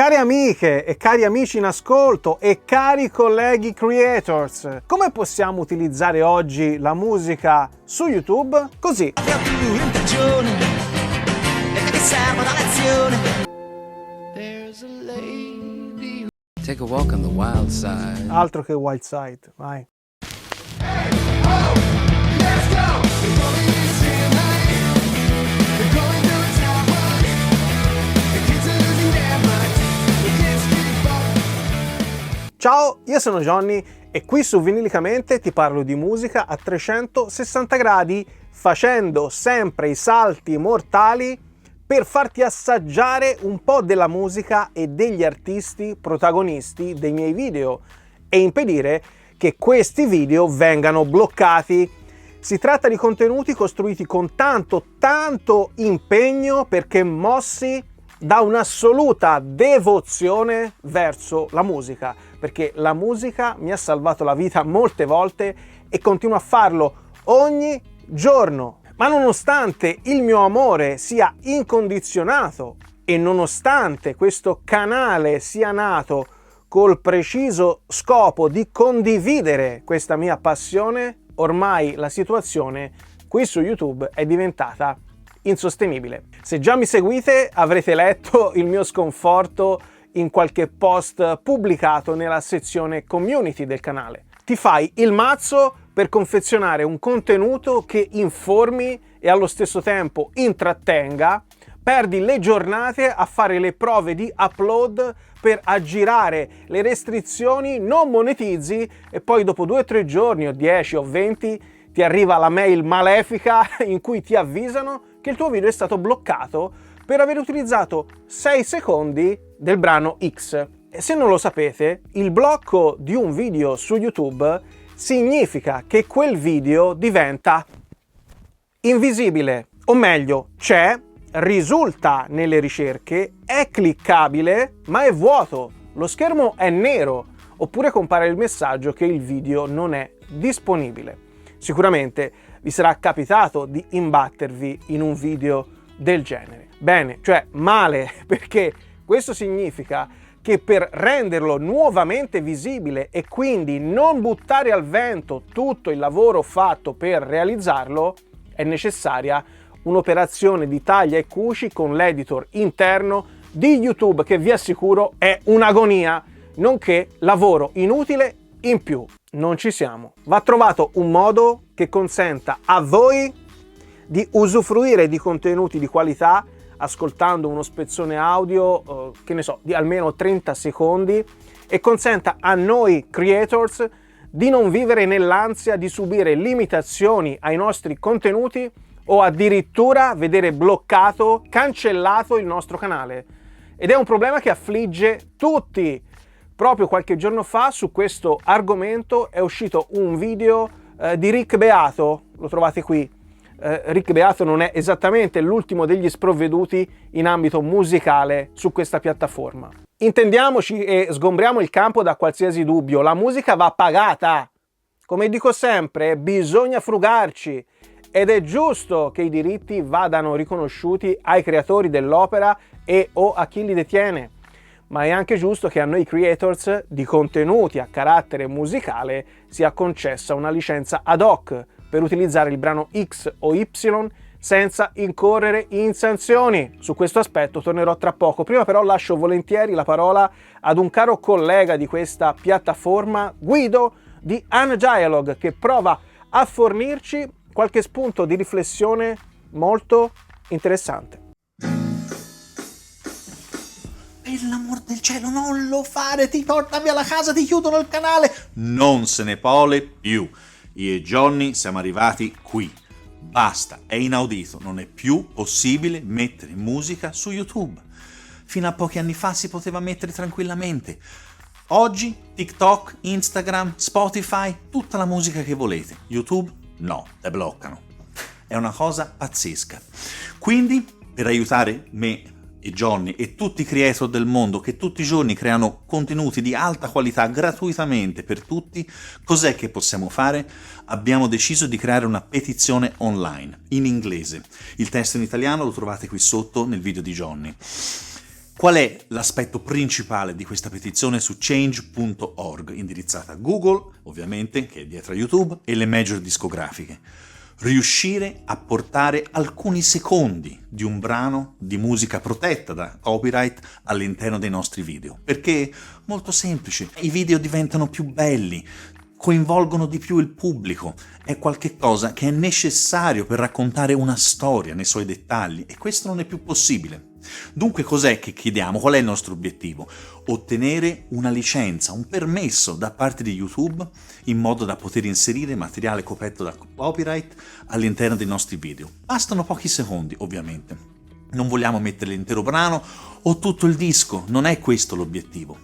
Care amiche e cari amici in ascolto e cari colleghi creators, come possiamo utilizzare oggi la musica su YouTube? Così. Take a walk on the wild side. Altro che wild side, vai. Ciao, io sono Johnny e qui su Vinilicamente ti parlo di musica a 360 gradi, facendo sempre i salti mortali per farti assaggiare un po' della musica e degli artisti protagonisti dei miei video e impedire che questi video vengano bloccati. Si tratta di contenuti costruiti con tanto impegno perché mossi da un'assoluta devozione verso la musica, perché la musica mi ha salvato la vita molte volte e continua a farlo ogni giorno. Ma nonostante il mio amore sia incondizionato e nonostante questo canale sia nato col preciso scopo di condividere questa mia passione, ormai la situazione qui su YouTube è diventata insostenibile. Se già mi seguite avrete letto il mio sconforto in qualche post pubblicato nella sezione community del canale. Ti fai il mazzo per confezionare un contenuto che informi e allo stesso tempo intrattenga, perdi le giornate a fare le prove di upload per aggirare le restrizioni, non monetizzi e poi dopo 2 o 3 giorni o 10 o 20 ti arriva la mail malefica in cui ti avvisano che il tuo video è stato bloccato per aver utilizzato 6 secondi del brano X. E se non lo sapete, il blocco di un video su YouTube significa che quel video diventa invisibile, o meglio, c'è, risulta nelle ricerche, è cliccabile, ma è vuoto. Lo schermo è nero, oppure compare il messaggio che il video non è disponibile. Sicuramente vi sarà capitato di imbattervi in un video del genere. Bene, cioè male, perché questo significa che per renderlo nuovamente visibile e quindi non buttare al vento tutto il lavoro fatto per realizzarlo, è necessaria un'operazione di taglia e cuci con l'editor interno di YouTube che vi assicuro è un'agonia, nonché lavoro inutile in più. Non ci siamo. Va trovato un modo che consenta a voi di usufruire di contenuti di qualità ascoltando uno spezzone audio, che ne so, di almeno 30 secondi e consenta a noi creators di non vivere nell'ansia di subire limitazioni ai nostri contenuti o addirittura vedere bloccato, cancellato il nostro canale. Ed è un problema che affligge tutti. Proprio qualche giorno fa su questo argomento è uscito un video di Rick Beato, lo trovate qui. Rick Beato non è esattamente l'ultimo degli sprovveduti in ambito musicale su questa piattaforma. Intendiamoci e sgombriamo il campo da qualsiasi dubbio, la musica va pagata. Come dico sempre, bisogna frugarci ed è giusto che i diritti vadano riconosciuti ai creatori dell'opera e o a chi li detiene. Ma è anche giusto che a noi creators di contenuti a carattere musicale sia concessa una licenza ad hoc per utilizzare il brano X o Y senza incorrere in sanzioni. Su questo aspetto tornerò tra poco. Prima però lascio volentieri la parola ad un caro collega di questa piattaforma, Guido di Undialog, che prova a fornirci qualche spunto di riflessione molto interessante. Per l'amor del cielo, non lo fare, ti porta via la casa, ti chiudono il canale. Non se ne pole più. Io e Johnny siamo arrivati qui. Basta, è inaudito, non è più possibile mettere musica su YouTube. Fino a pochi anni fa si poteva mettere tranquillamente. Oggi TikTok, Instagram, Spotify, tutta la musica che volete. YouTube no, te bloccano. È una cosa pazzesca. Quindi, per aiutare me e Johnny e tutti i creator del mondo che tutti i giorni creano contenuti di alta qualità gratuitamente per tutti, cos'è che possiamo fare? Abbiamo deciso di creare una petizione online in inglese. Il testo in italiano lo trovate qui sotto nel video di Johnny. Qual è l'aspetto principale di questa petizione su change.org, indirizzata a Google, ovviamente, che è dietro a YouTube, e le major discografiche? Riuscire a portare alcuni secondi di un brano di musica protetta da copyright all'interno dei nostri video. Perché? Molto semplice, i video diventano più belli, coinvolgono di più il pubblico, è qualcosa che è necessario per raccontare una storia nei suoi dettagli e questo non è più possibile. Dunque cos'è che chiediamo? Qual è il nostro obiettivo? Ottenere una licenza, un permesso da parte di YouTube in modo da poter inserire materiale coperto da copyright all'interno dei nostri video. Bastano pochi secondi, ovviamente. Non vogliamo mettere l'intero brano o tutto il disco, non è questo l'obiettivo.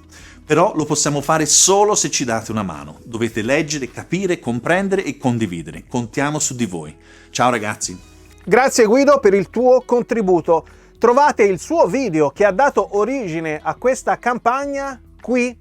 Però lo possiamo fare solo se ci date una mano. Dovete leggere, capire, comprendere e condividere. Contiamo su di voi. Ciao ragazzi! Grazie Guido per il tuo contributo. Trovate il suo video che ha dato origine a questa campagna qui,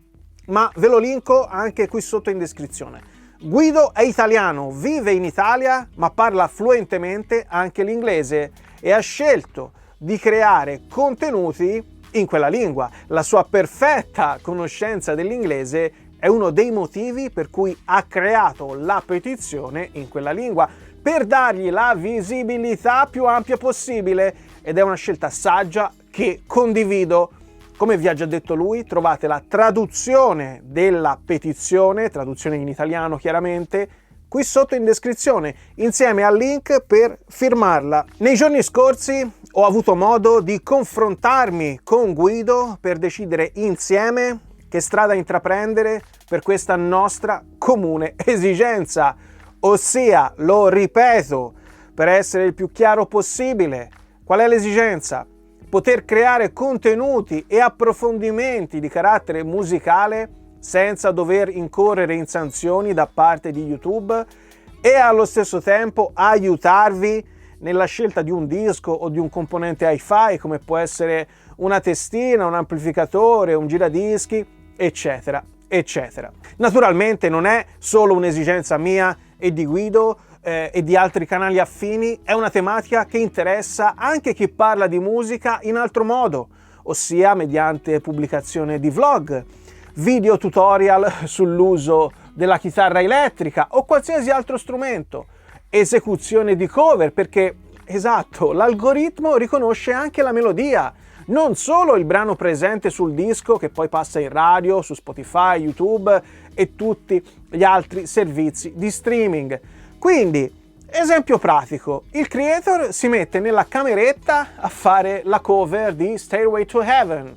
ma ve lo linko anche qui sotto in descrizione. Guido è italiano, vive in Italia, ma parla fluentemente anche l'inglese e ha scelto di creare contenuti in quella lingua. La sua perfetta conoscenza dell'inglese è uno dei motivi per cui ha creato la petizione in quella lingua, per dargli la visibilità più ampia possibile, ed è una scelta saggia che condivido. Come vi ha già detto lui, trovate la traduzione della petizione, traduzione in italiano chiaramente, qui sotto in descrizione, insieme al link per firmarla. Nei giorni scorsi ho avuto modo di confrontarmi con Guido per decidere insieme che strada intraprendere per questa nostra comune esigenza, ossia, lo ripeto, per essere il più chiaro possibile, qual è l'esigenza? Poter creare contenuti e approfondimenti di carattere musicale senza dover incorrere in sanzioni da parte di YouTube e allo stesso tempo aiutarvi nella scelta di un disco o di un componente hi-fi come può essere una testina, un amplificatore, un giradischi, eccetera, eccetera. Naturalmente non è solo un'esigenza mia e di Guido e di altri canali affini, è una tematica che interessa anche chi parla di musica in altro modo, ossia mediante pubblicazione di vlog, video tutorial sull'uso della chitarra elettrica o qualsiasi altro strumento, esecuzione di cover, perché esatto, l'algoritmo riconosce anche la melodia, non solo il brano presente sul disco che poi passa in radio, su Spotify, YouTube e tutti gli altri servizi di streaming. Quindi, esempio pratico, il creator si mette nella cameretta a fare la cover di Stairway to Heaven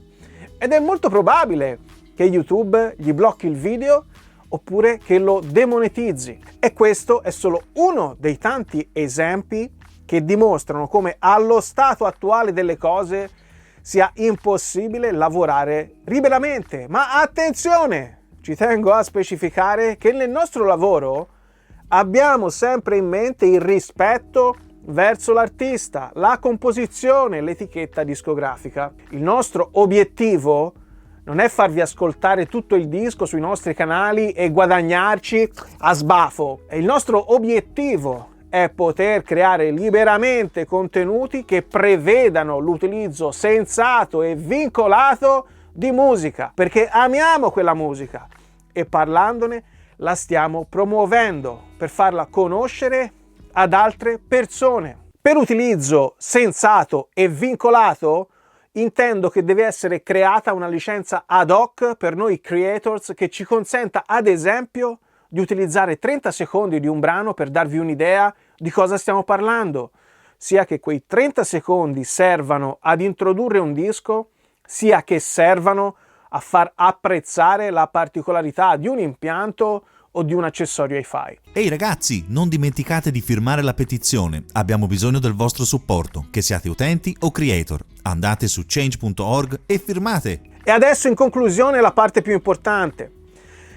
ed è molto probabile che YouTube gli blocchi il video oppure che lo demonetizzi. E questo è solo uno dei tanti esempi che dimostrano come allo stato attuale delle cose sia impossibile lavorare liberamente. Ma attenzione, ci tengo a specificare che nel nostro lavoro abbiamo sempre in mente il rispetto verso l'artista, la composizione, l'etichetta discografica. Il nostro obiettivo non è farvi ascoltare tutto il disco sui nostri canali e guadagnarci a sbafo. Il nostro obiettivo è poter creare liberamente contenuti che prevedano l'utilizzo sensato e vincolato di musica, perché amiamo quella musica e parlandone la stiamo promuovendo per farla conoscere ad altre persone. Per utilizzo sensato e vincolato intendo che deve essere creata una licenza ad hoc per noi creators che ci consenta ad esempio di utilizzare 30 secondi di un brano per darvi un'idea di cosa stiamo parlando, sia che quei 30 secondi servano ad introdurre un disco, sia che servano a far apprezzare la particolarità di un impianto o di un accessorio hi-fi. Ehi ragazzi, non dimenticate di firmare la petizione, abbiamo bisogno del vostro supporto, che siate utenti o creator. Andate su change.org e firmate! E adesso in conclusione la parte più importante,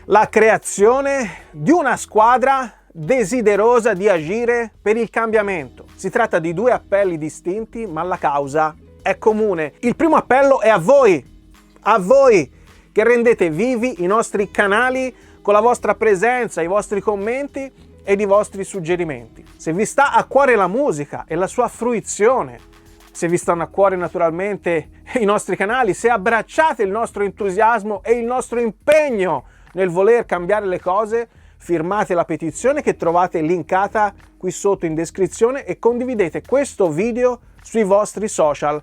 la creazione di una squadra desiderosa di agire per il cambiamento. Si tratta di due appelli distinti, ma la causa è comune. Il primo appello è a voi che rendete vivi i nostri canali con la vostra presenza, i vostri commenti ed i vostri suggerimenti. Se vi sta a cuore la musica e la sua fruizione, se vi stanno a cuore naturalmente i nostri canali, se abbracciate il nostro entusiasmo e il nostro impegno nel voler cambiare le cose, firmate la petizione che trovate linkata qui sotto in descrizione e condividete questo video sui vostri social,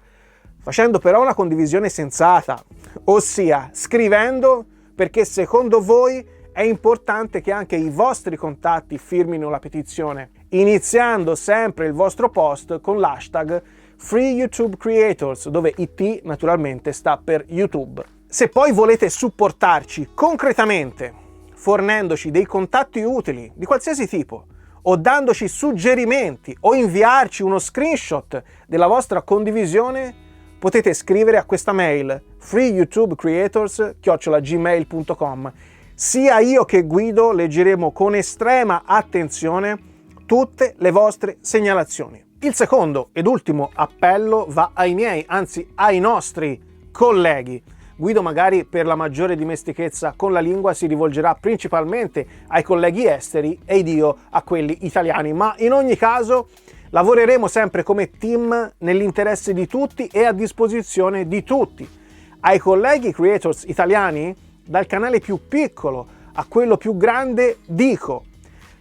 facendo però una condivisione sensata, ossia scrivendo perché secondo voi è importante che anche i vostri contatti firmino la petizione, iniziando sempre il vostro post con l'hashtag FreeYouTubeCreators, dove IT naturalmente sta per YouTube. Se poi volete supportarci concretamente, fornendoci dei contatti utili di qualsiasi tipo, o dandoci suggerimenti, o inviarci uno screenshot della vostra condivisione, potete scrivere a questa mail freeyoutubecreators@gmail.com. Sia io che Guido leggeremo con estrema attenzione tutte le vostre segnalazioni. Il secondo ed ultimo appello va ai miei, anzi ai nostri colleghi. Guido magari per la maggiore dimestichezza con la lingua si rivolgerà principalmente ai colleghi esteri ed io a quelli italiani, ma in ogni caso lavoreremo sempre come team nell'interesse di tutti e a disposizione di tutti. Ai colleghi creators italiani, dal canale più piccolo a quello più grande, dico: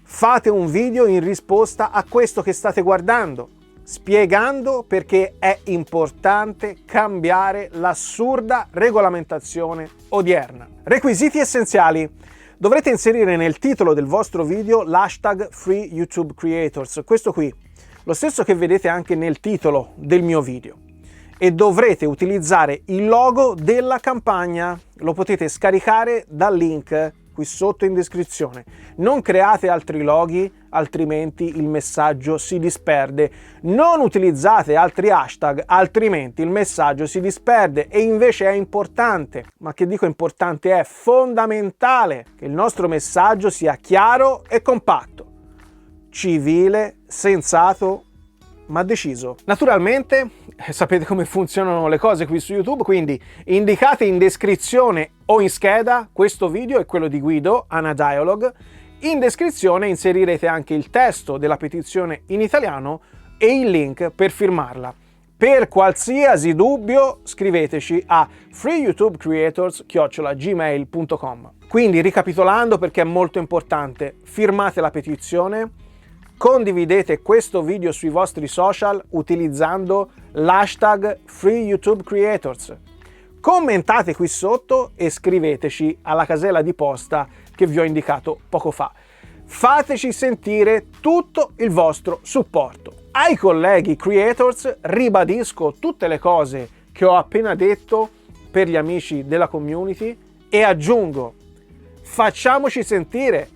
fate un video in risposta a questo che state guardando, spiegando perché è importante cambiare l'assurda regolamentazione odierna. Requisiti essenziali. Dovrete inserire nel titolo del vostro video l'hashtag FreeYouTubeCreators, questo qui, lo stesso che vedete anche nel titolo del mio video. E dovrete utilizzare il logo della campagna, lo potete scaricare dal link qui sotto in descrizione. Non create altri loghi, altrimenti il messaggio si disperde. Non utilizzate altri hashtag, altrimenti il messaggio si disperde. E invece è importante, ma che dico importante, è fondamentale che il nostro messaggio sia chiaro e compatto, civile, sensato, ma deciso. Naturalmente sapete come funzionano le cose qui su YouTube, quindi indicate in descrizione o in scheda questo video e quello di Guido, Ana Dialogue. In descrizione inserirete anche il testo della petizione in italiano e il link per firmarla. Per qualsiasi dubbio scriveteci a freeyoutubecreators@gmail.com. Quindi, ricapitolando, perché è molto importante, firmate la petizione, condividete questo video sui vostri social utilizzando l'hashtag FreeYouTubeCreators. Commentate qui sotto e scriveteci alla casella di posta che vi ho indicato poco fa. Fateci sentire tutto il vostro supporto. Ai colleghi creators ribadisco tutte le cose che ho appena detto per gli amici della community e aggiungo: facciamoci sentire.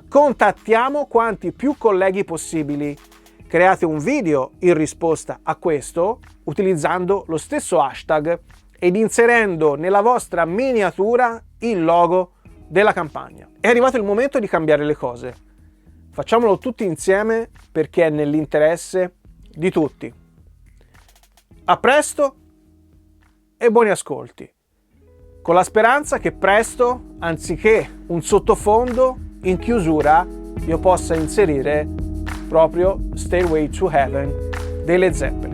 Contattiamo quanti più colleghi possibili. Create un video in risposta a questo utilizzando lo stesso hashtag ed inserendo nella vostra miniatura il logo della campagna. È arrivato il momento di cambiare le cose. Facciamolo tutti insieme perché è nell'interesse di tutti. A presto e buoni ascolti. Con la speranza che presto, anziché un sottofondo, in chiusura io possa inserire proprio Stairway to Heaven dei Led Zeppelin.